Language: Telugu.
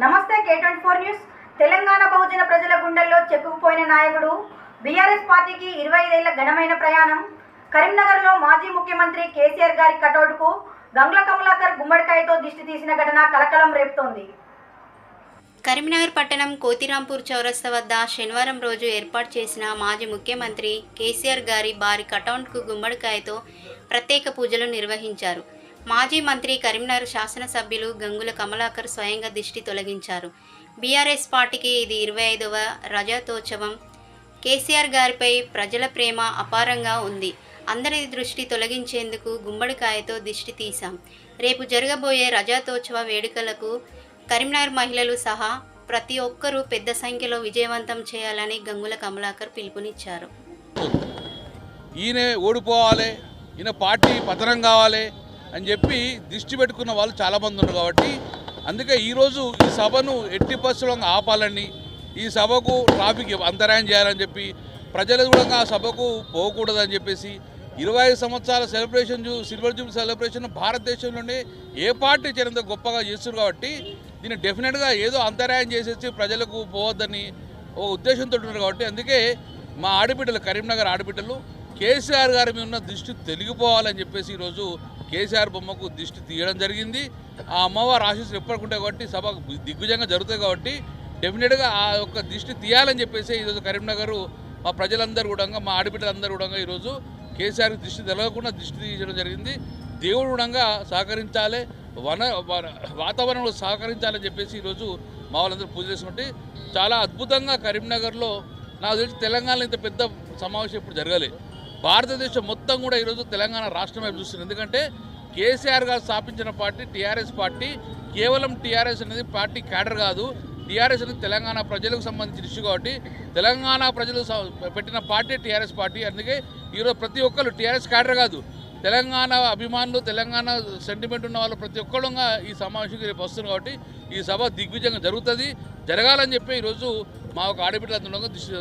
నమస్తే K24 న్యూస్. తెలంగాణ బహుజన ప్రజల గుండెల్లో చెక్కుకుపోయిన నాయకుడు బీఆర్ఎస్ పార్టీకి 25 ఏళ్ల ఘనమైన ప్రయాణం. కరీంనగర్లో మాజీ ముఖ్యమంత్రి కేసీఆర్ గారి కటౌట్కు గంగుల కమలాకర్ గుమ్మడికాయతో దిష్టి తీసిన ఘటన కలకలం రేపుతోంది. కరీంనగర్ పట్టణం కోతిరాంపూర్ చౌరస్తా వద్ద శనివారం రోజు ఏర్పాటు చేసిన మాజీ ముఖ్యమంత్రి కేసీఆర్ గారి భారీ కటౌట్కు గుమ్మడికాయతో ప్రత్యేక పూజలు నిర్వహించారు. మాజీ మంత్రి కరీంనగర్ శాసనసభ్యులు గంగుల కమలాకర్ స్వయంగా దిష్టి తొలగించారు. బీఆర్ఎస్ పార్టీకి ఇది 25వ రజతోత్సవం. కేసీఆర్ గారిపై ప్రజల ప్రేమ అపారంగా ఉంది. అందరి దృష్టి తొలగించేందుకు గుమ్మడికాయతో దిష్టి తీశాం. రేపు జరగబోయే రజతోత్సవ వేడుకలకు కరీంనగర్ మహిళలు సహా ప్రతి ఒక్కరూ పెద్ద సంఖ్యలో విజయవంతం చేయాలని గంగుల కమలాకర్ పిలుపునిచ్చారు. ఈయన ఓడిపోవాలి, ఈయన పార్టీ పతనం కావాలి అని చెప్పి దిష్టి పెట్టుకున్న వాళ్ళు చాలామంది ఉన్నారు. కాబట్టి అందుకే ఈరోజు ఈ సభను ఎట్టి పరిస్థితుల్లో ఆపాలని, ఈ సభకు ట్రాఫిక్ అంతరాయం చేయాలని చెప్పి ప్రజలు కూడా ఆ సభకు పోకూడదని చెప్పేసి 25 సంవత్సరాల సెలబ్రేషన్ సిల్వర్ జూబ్లీ సెలబ్రేషన్ భారతదేశంలోనే ఏ పార్టీ చేరంత గొప్పగా చేస్తున్నారు. కాబట్టి దీన్ని డెఫినెట్గా ఏదో అంతరాయం చేసేసి ప్రజలకు పోవద్దని ఒక ఉద్దేశంతో ఉన్నారు. కాబట్టి అందుకే మా ఆడబిడ్డలు, కరీంనగర్ ఆడబిడ్డలు కేసీఆర్ గారి మీద ఉన్న దృష్టి తొలగిపోవాలని చెప్పేసి ఈరోజు కేసీఆర్ బొమ్మకు దృష్టి తీయడం జరిగింది. ఆ అమ్మవారి ఆశీస్సులు ఎప్పటికుంటాయి కాబట్టి సభ దిగ్విజయంగా జరుగుతాయి. కాబట్టి డెఫినెట్గా ఆ యొక్క దృష్టి తీయాలని చెప్పేసి ఈరోజు కరీంనగర్ మా ప్రజలందరూ కూడా, మా ఆడబిడ్డలందరూ కూడా ఈరోజు కేసీఆర్ దృష్టి తెలవకుండా దృష్టి తీయడం జరిగింది. దేవుడు కూడా సహకరించాలి, వాతావరణంలో సహకరించాలని చెప్పేసి ఈరోజు మా వాళ్ళందరూ పూజ చేసుకుంటే చాలా అద్భుతంగా కరీంనగర్లో నాకు తెలిసి తెలంగాణలో ఇంత పెద్ద సమావేశం ఇప్పుడు జరగలేదు. భారతదేశం మొత్తం కూడా ఈరోజు తెలంగాణ రాష్ట్రం వైపు చూస్తుంది. ఎందుకంటే కేసీఆర్ గారు స్థాపించిన పార్టీ టీఆర్ఎస్ పార్టీ. కేవలం టీఆర్ఎస్ అనేది పార్టీ క్యాడర్ కాదు. టీఆర్ఎస్ అనేది తెలంగాణ ప్రజలకు సంబంధించిన ఇష్యూ. కాబట్టి తెలంగాణ ప్రజలు పెట్టిన పార్టీ టీఆర్ఎస్ పార్టీ. అందుకే ఈరోజు ప్రతి ఒక్కరు టీఆర్ఎస్ క్యాడర్ కాదు, తెలంగాణ అభిమానులు, తెలంగాణ సెంటిమెంట్ ఉన్న వాళ్ళు ప్రతి ఒక్కరుగా ఈ సమావేశానికి రేపు వస్తున్నారు. కాబట్టి ఈ సభ దిగ్విజయంగా జరుగుతుంది, జరగాలని చెప్పి ఈరోజు మా ఒక ఆడబిడ్డలందరూ దృష్టి